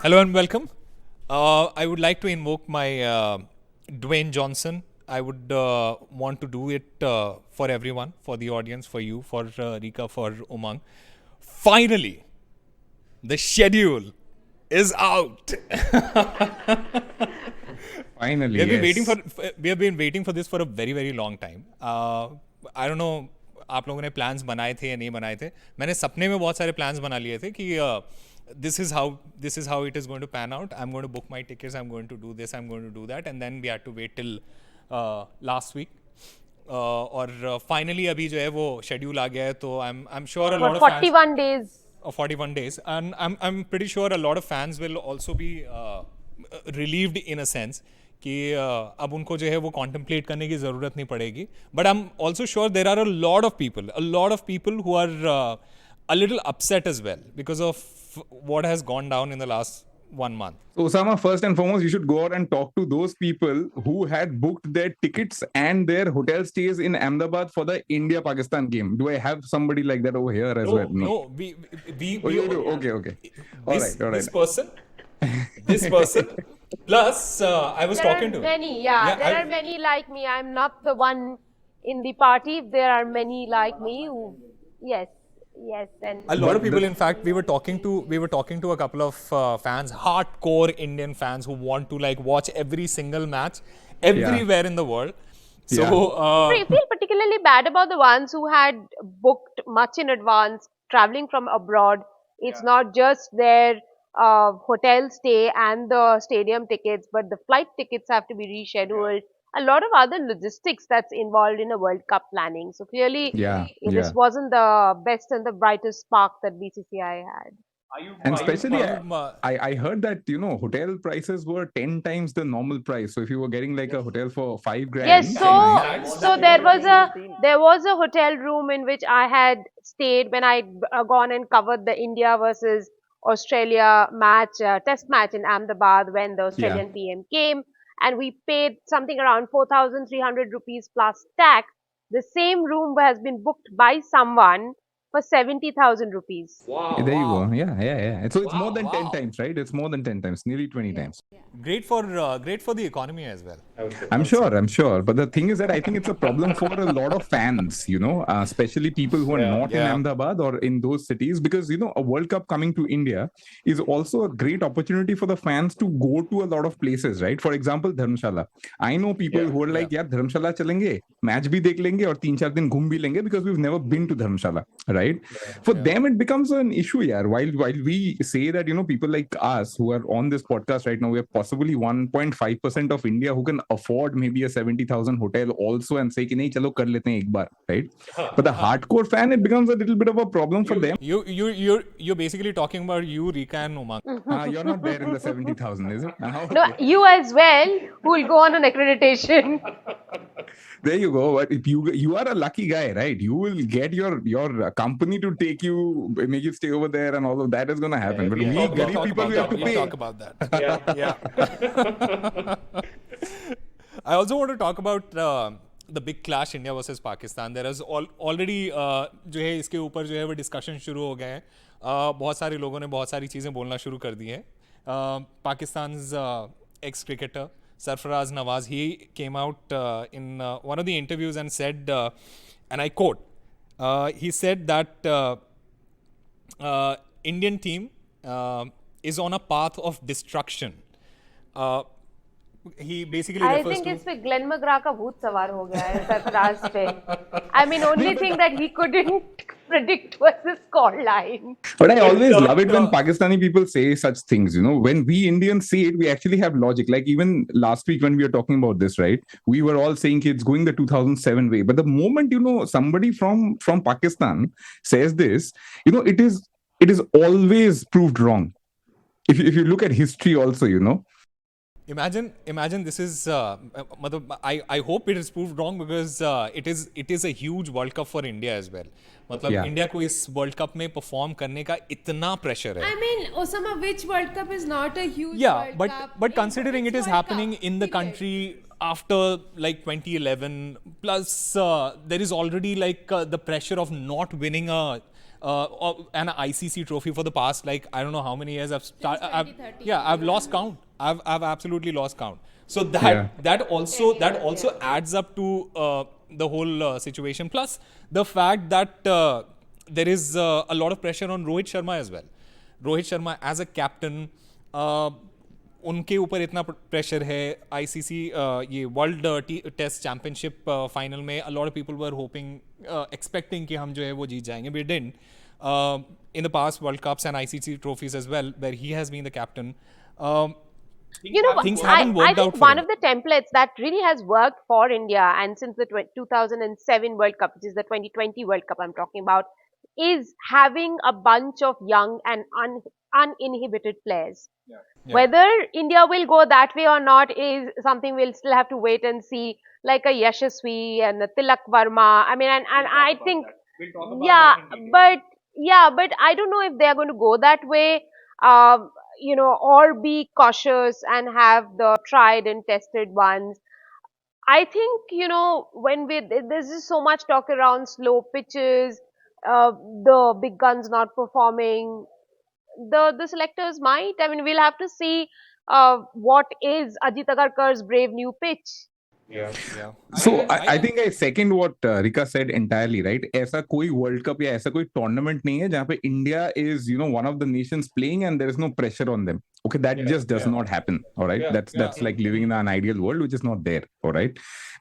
Hello and welcome. I would like to invoke my Dwayne Johnson. I would want to do it for everyone, for the audience, for you, for Rika, for Umang. Finally, the schedule is out. Finally, We have been waiting yes. for we have been waiting for this for a very very long time. I don't know आप लोगों ने plans बनाए थे या नहीं बनाए थे. मैंने सपने में बहुत सारे plans बना लिए थे कि this is how it is going to pan out. I'm going to book my tickets. I'm going to do this. I'm going to do that. And then we had to wait till last week. और finally अभी जो है वो schedule आ गया है तो I'm sure a For lot of fans 41 days. 41 days, and I'm pretty sure a lot of fans will also be relieved in a sense कि अब उनको जो है वो contemplate करने की ज़रूरत नहीं पड़ेगी. But I'm also sure there are a lot of people who are a little upset as well because of what has gone down in the last 1 month. So, Osama, first and foremost, you should go out and talk to those people who had booked their tickets and their hotel stays in Ahmedabad for the India-Pakistan game. Do I have somebody like that over here as well? No, Oh, you do? Okay. All right. This person. Plus, I was talking to him. Many, there are many like me. I'm not the one in the party. There are many like me who, yes, and A lot of people, in fact, we were talking to a couple of fans, hardcore Indian fans who want to like watch every single match everywhere in the world. So I feel particularly bad about the ones who had booked much in advance, traveling from abroad. It's not just their hotel stay and the stadium tickets, but the flight tickets have to be rescheduled. A lot of other logistics that's involved in a World Cup planning. So clearly, this wasn't the best and the brightest spark that BCCI had. And especially, uh, I heard that, hotel prices were 10 times the normal price. So if you were getting like a hotel for 5 grand. Yes, so there was a hotel room in which I had stayed when I gone and covered the India versus Australia match, test match in Ahmedabad when the Australian PM came, and we paid something around 4,300 rupees plus tax. The same room has been booked by someone for 70,000 rupees. There you go. Yeah. So it's more than 10 times, right? It's more than 10 times, nearly 20 times. great for the economy as well. I'm sure. But the thing is that I think it's a problem for a lot of fans, especially people who are not in Ahmedabad or in those cities, because, a World Cup coming to India is also a great opportunity for the fans to go to a lot of places, right? For example, Dharamshala. I know people who are like, yaar, Dharamshala chalenge, match bhi dekh lenge aur 3-4 din ghum bhi lenge because we've never been to Dharamshala, right? For them, it becomes an issue, yaar. While we say that, people like us who are on this podcast right now, we are possibly 1.5% of India who can afford maybe a 70,000 hotel also and say, nahi, chalo kar lete hain ek baar, right? But the hardcore fan, it becomes a little bit of a problem for them. You're basically talking about you, Rika, and Umang. You're not there in the 70,000, is it? No, you as well, who will go on an accreditation. There you go. But if you are a lucky guy, right? You will get your company to take you, make you stay over there, and all of that is going to happen. But we garib people, we have to pay. We'll talk about that. Yeah. I also want to talk about the big clash India versus Pakistan. There is already जो है इसके ऊपर जो है वो discussion शुरू हो गए हैं. बहुत सारे लोगों ने बहुत सारी चीज़ें बोलना शुरू कर दी हैं. Pakistan's ex-cricketer Sarfaraz Nawaz, he came out in one of the interviews and said, and I quote, he said that Indian team is on a path of destruction. He basically I refers think to... इस पे Glenn मग्रा का भूत सवार हो गया है सरफराज पे. I mean, only thing that he couldn't predict was the score line. But I always love it when Pakistani people say such things, When we Indians say it, we actually have logic. Like even last week when we were talking about this, right? We were all saying it's going the 2007 way. But the moment, somebody from Pakistan says this, it is always proved wrong. If you look at history also, Imagine this is. I hope it is proved wrong because it is a huge World Cup for India as well. मतलब India को इस world cup में perform करने का इतना pressure है. I mean, Osama, which World Cup is not a huge Yeah, World but Cup? but considering it is World happening Cup, in the period. country after like 2011, plus there is already like the pressure of not winning an ICC trophy for the past, like I don't know how many years I've 2013. I've lost count. I've absolutely lost count. So that also adds up to the whole situation. Plus the fact that there is a lot of pressure on Rohit Sharma as well. Rohit Sharma as a captain, उनके ऊपर इतना pressure है. ICC ये world test championship final में a lot of people were hoping, expecting कि हम जो है वो जीत जाएंगे. We didn't. In the past world cups and ICC trophies as well where he has been the captain. You know, Things I haven't worked out think for one him. of the templates that really has worked for India, and since the 2007 World Cup, which is the 2020 World Cup I'm talking about, is having a bunch of young and uninhibited players. Yeah. Whether India will go that way or not is something we'll still have to wait and see, like a Yashasvi and a Tilak Varma. I mean, and I think, but I don't know if they're going to go that way, or be cautious and have the tried and tested ones. I think, when there's just so much talk around slow pitches, the big guns not performing, the selectors might. I mean, we'll have to see what is Ajit Agarkar's brave new pitch. Yeah. So I think I second what Rika said entirely, right? ऐसा कोई world cup या ऐसा कोई tournament नहीं है जहाँ पे India is one of the nations playing and there is no pressure on them. Okay, that just does not happen. All right, that's like living in an ideal world, which is not there. All right.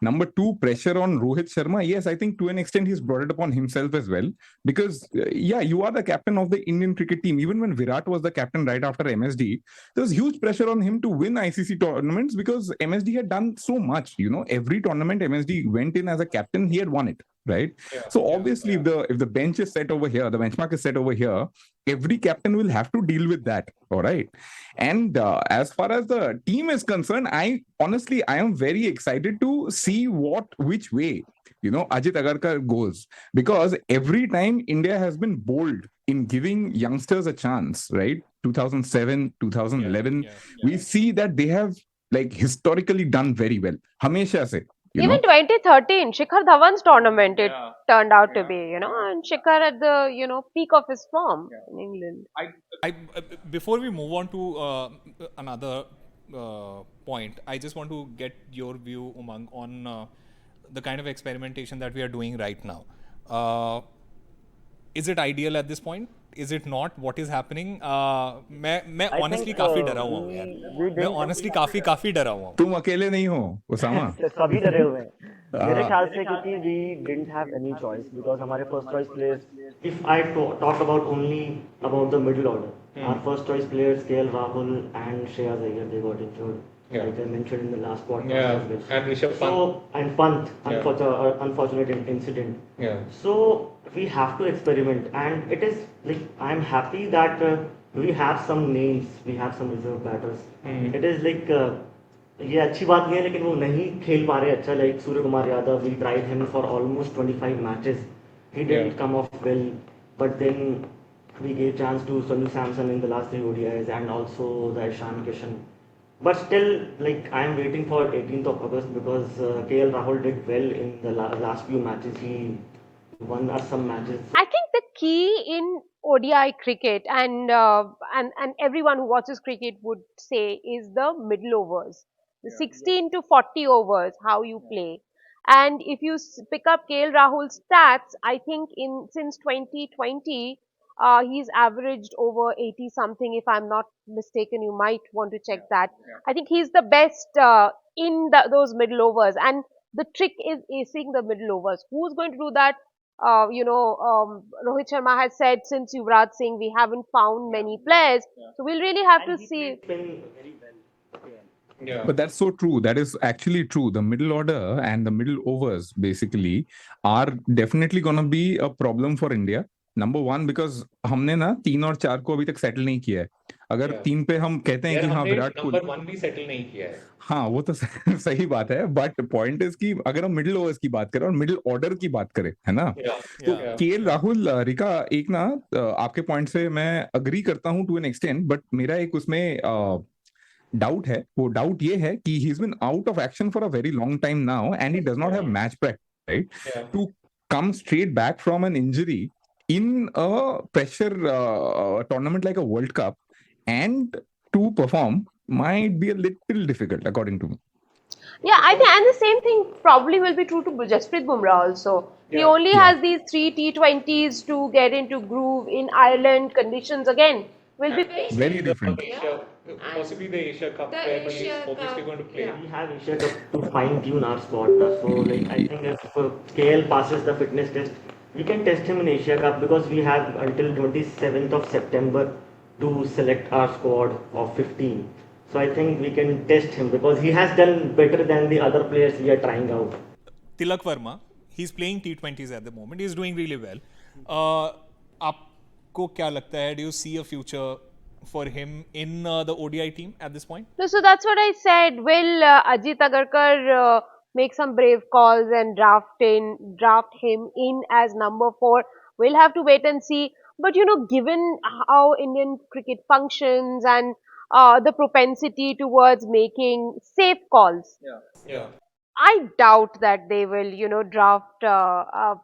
Number two, pressure on Rohit Sharma. Yes, I think to an extent he's brought it upon himself as well, because you are the captain of the Indian cricket team. Even when Virat was the captain right after MSD, there was huge pressure on him to win ICC tournaments because MSD had done so much. Every tournament MSD went in as a captain, he had won it. Right. So obviously, if the bench is set over here, the benchmark is set over here, every captain will have to deal with that. All right. And as far as the team is concerned, I am very excited to see which way Ajit Agarkar goes, because every time India has been bold in giving youngsters a chance, right? 2007, 2011, we see that they have like historically done very well. Hamesha se. Even 2013, Shikhar Dhawan's tournament, it turned out to be, and Shikhar at the, peak of his form in England. Before we move on to another point, I just want to get your view, Umang, on the kind of experimentation that we are doing right now. Is it ideal at this point? Is it not? What is happening? मैं honestly काफी डरा हुआ हूँ यार. मैं honestly काफी डरा हुआ हूँ. तुम अकेले नहीं हो उसामा. सभी डरे हुए हैं मेरे ख्याल से, क्योंकि we didn't have any choice because हमारे first choice players, if I talk about only about the middle order, our first choice players KL Rahul and Shreyas Iyer, they got injured. Like I mentioned in the last podcast. And Rishabh Pant. And Pant, unfortunate incident. So we have to experiment, and it is like I'm happy that we have some names, we have some reserve batters. It is like ये अच्छी बात नहीं है, लेकिन वो नहीं खेल पा रहे अच्छा. Like Surya Kumar Yadav, we tried him for almost 25 matches. He didn't come off well, but then we gave chance to Sanju Samson in the last 3 ODIs and also the Ishan Kishan. But still, like I am waiting for 18th of August because KL Rahul did well in the last few matches. He won us some matches. I think the key in ODI cricket, and everyone who watches cricket would say, is the middle overs, the 16 to 40 overs, how you play. And if you pick up KL Rahul's stats, I think since 2020. He's averaged over 80 something, if I'm not mistaken. You might want to check that. I think he's the best in those middle overs, and the trick is acing the middle overs. Who's going to do that? Rohit Sharma has said since Yuvraj Singh, we haven't found many players. So we'll really have to see. Very well. But that's so true. That is actually true. The middle order and the middle overs basically are definitely going to be a problem for India. Number one, because हमने ना 3 और 4 को अभी तक settle नहीं किया है. अगर 3 पे हम कहते हैं कि हाँ विराट कोहली नंबर 1 भी सेटल नहीं किया है. हाँ वो तो सही बात है बट पॉइंट इज कि अगर हम मिडिल ओवर्स की बात करें और मिडिल ऑर्डर की बात करें है ना तो केएल राहुल रिका एक ना आपके पॉइंट से मैं अग्री करता हूं टू एन एक्सटेंट बट मेरा एक उसमें डाउट है वो डाउट ये है कि he is been out of action for a very long time now and he does not have match practice right to come straight back from an injury in a pressure tournament like a World Cup and to perform might be a little difficult according to me. Yeah, I think, and the same thing probably will be true to Jasprit Bumrah also. He only has these 3 T20s to get into groove in Ireland. Conditions again will be very different. Possibly the Asia Cup where he is obviously going to play. We have Asia Cup to fine tune our squad. So like I think if KL passes the fitness test, we can test him in Asia Cup because we have until 27th of September to select our squad of 15. So I think we can test him because he has done better than the other players we are trying out. Tilak Verma, he's playing T20s at the moment. He's doing really well. आपको क्या लगता है? Do you see a future for him in the ODI team at this point? No, so that's what I said. Will Ajit Agarkar make some brave calls and draft him in as number 4? We'll have to wait and see. But you know, given how Indian cricket functions and the propensity towards making safe calls, I doubt that they will, you know, draft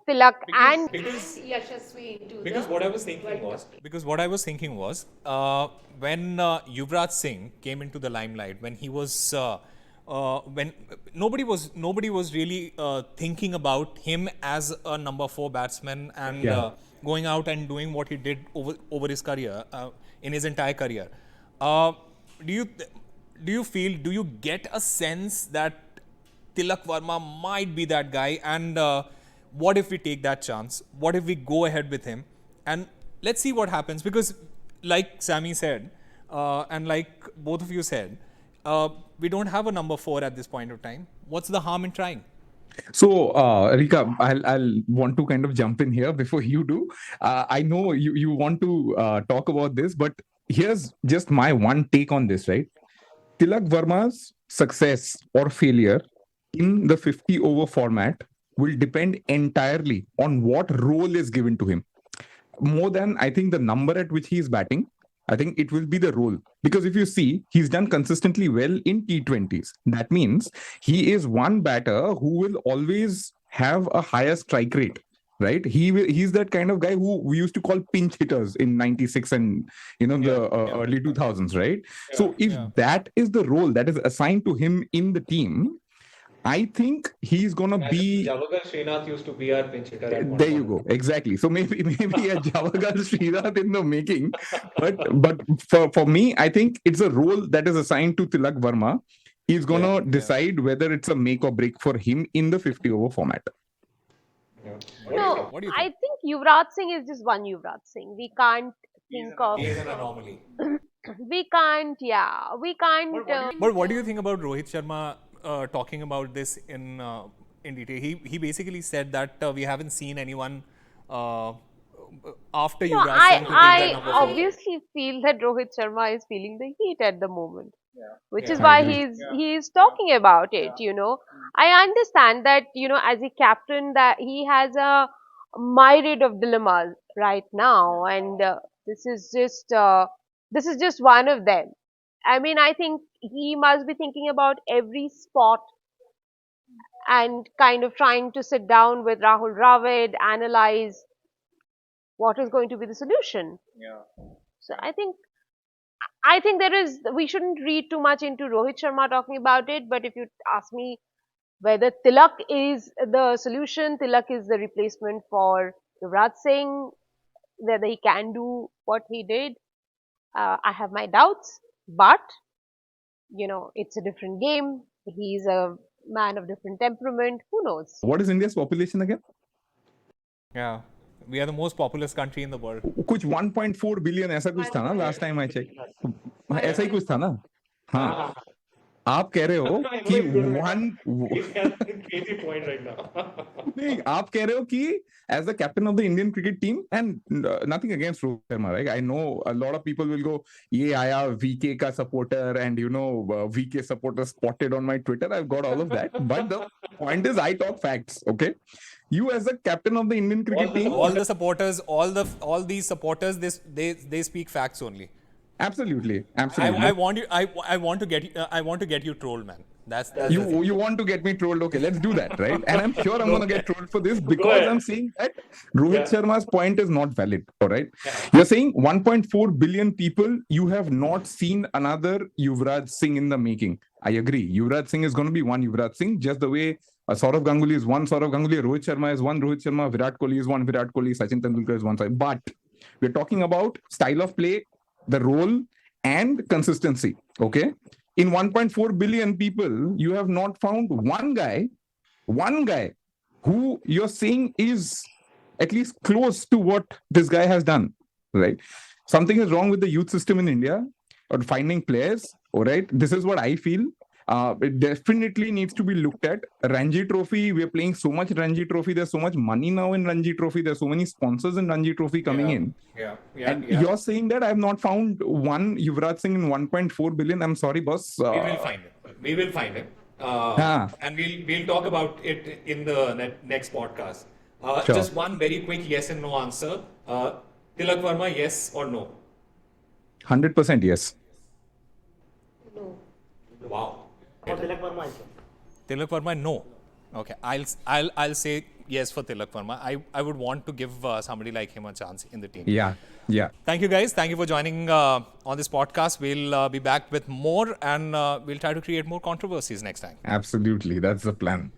Tilak Because what I was thinking was when Yuvraj Singh came into the limelight, when he was when nobody was really thinking about him as a number 4 batsman and going out and doing what he did over his career in his entire career. Do you get a sense that Tilak Verma might be that guy, and what if we take that chance? What if we go ahead with him and let's see what happens? Because like Sammy said and like both of you said, we don't have a number 4 at this point of time. What's the harm in trying? So, Rika, I'll want to kind of jump in here before you do. I know you want to talk about this, but here's just my one take on this, right? Tilak Verma's success or failure in the 50-over format will depend entirely on what role is given to him. More than, I think, the number at which he is batting, I think it will be the role. Because if you see, he's done consistently well in T20s. That means he is one batter who will always have a higher strike rate, right? He's that kind of guy who we used to call pinch hitters in 96 and, you know, the early 2000s, right? So if that is the role that is assigned to him in the team, I think he's gonna be. Javagal Srinath used to be our pinch hitter. There you go. Exactly. So maybe a Javagal Srinath in the making. But for me, I think it's a role that is assigned to Tilak Verma. He's gonna decide whether it's a make or break for him in the 50-over format. No, I think Yuvraj Singh is just one Yuvraj Singh. We can't think of. He is an anomaly. We can't. But what do you think about Rohit Sharma talking about this in detail? He basically said that we haven't seen anyone after Yuvraj Singh to take that number 4. Obviously feel that Rohit Sharma is feeling the heat at the moment, which is why he's talking about it. You know, I understand that, you know, as a captain that he has a myriad of dilemmas right now, and this is just one of them. I mean, I think he must be thinking about every spot and kind of trying to sit down with Rahul Dravid, analyze what is going to be the solution. So I think we shouldn't read too much into Rohit Sharma talking about it, but if you ask me whether Tilak is the solution, Tilak is the replacement for Yuvraj Singh, whether he can do what he did, I have my doubts, but you know, it's a different game. He's a man of different temperament. Who knows? What is India's population again? Yeah, we are the most populous country in the world. कुछ 1.4 billion ऐसा कुछ था ना last time I checked. ऐसा ही कुछ था ना? हाँ. आप कह रहे हो कि He's got a crazy point right now. नहीं, आप कह रहे हो कि as the captain of the Indian cricket team, and nothing against Rohit Sharma, right? I know a lot of people will go, ये आया VK का supporter, and VK supporter spotted on my Twitter. I've got all of that, but the point is, I talk facts. Okay, you as the captain of the Indian cricket team, all the supporters, all these supporters, they speak facts only. absolutely. I want you. I want to get you trolled, man. That's You want to get me trolled? Okay, let's do that, right? And I'm sure I'm gonna get trolled for this because ahead. I'm saying that Rohit Sharma's point is not valid. All right, you're saying 1.4 billion people. You have not seen another Yuvraj Singh in the making. I agree. Yuvraj Singh is going to be one Yuvraj Singh, just the way Saurav Ganguly is one Saurav Ganguly, Rohit Sharma is one Rohit Sharma, Virat Kohli is one Virat Kohli, Sachin Tendulkar is one side. But we're talking about style of play, the role, and consistency. Okay. In 1.4 billion people, you have not found one guy who you're saying is at least close to what this guy has done, right? Something is wrong with the youth system in India or finding players, all right? This is what I feel. It definitely needs to be looked at. Ranji Trophy, we're playing so much Ranji Trophy. There's so much money now in Ranji Trophy. There's so many sponsors in Ranji Trophy coming in. And you're saying that I've not found one Yuvraj Singh in 1.4 billion. I'm sorry, boss. We will find him. And we'll talk about it in the next podcast. Sure. Just one very quick yes and no answer. Tilak Verma, yes or no? 100% yes. No. Wow. For Tilak Verma, I say. Tilak Verma, no. Okay, I'll say yes for Tilak Verma. I would want to give somebody like him a chance in the team. Yeah. Thank you guys. Thank you for joining on this podcast. We'll be back with more, and we'll try to create more controversies next time. Absolutely. That's the plan.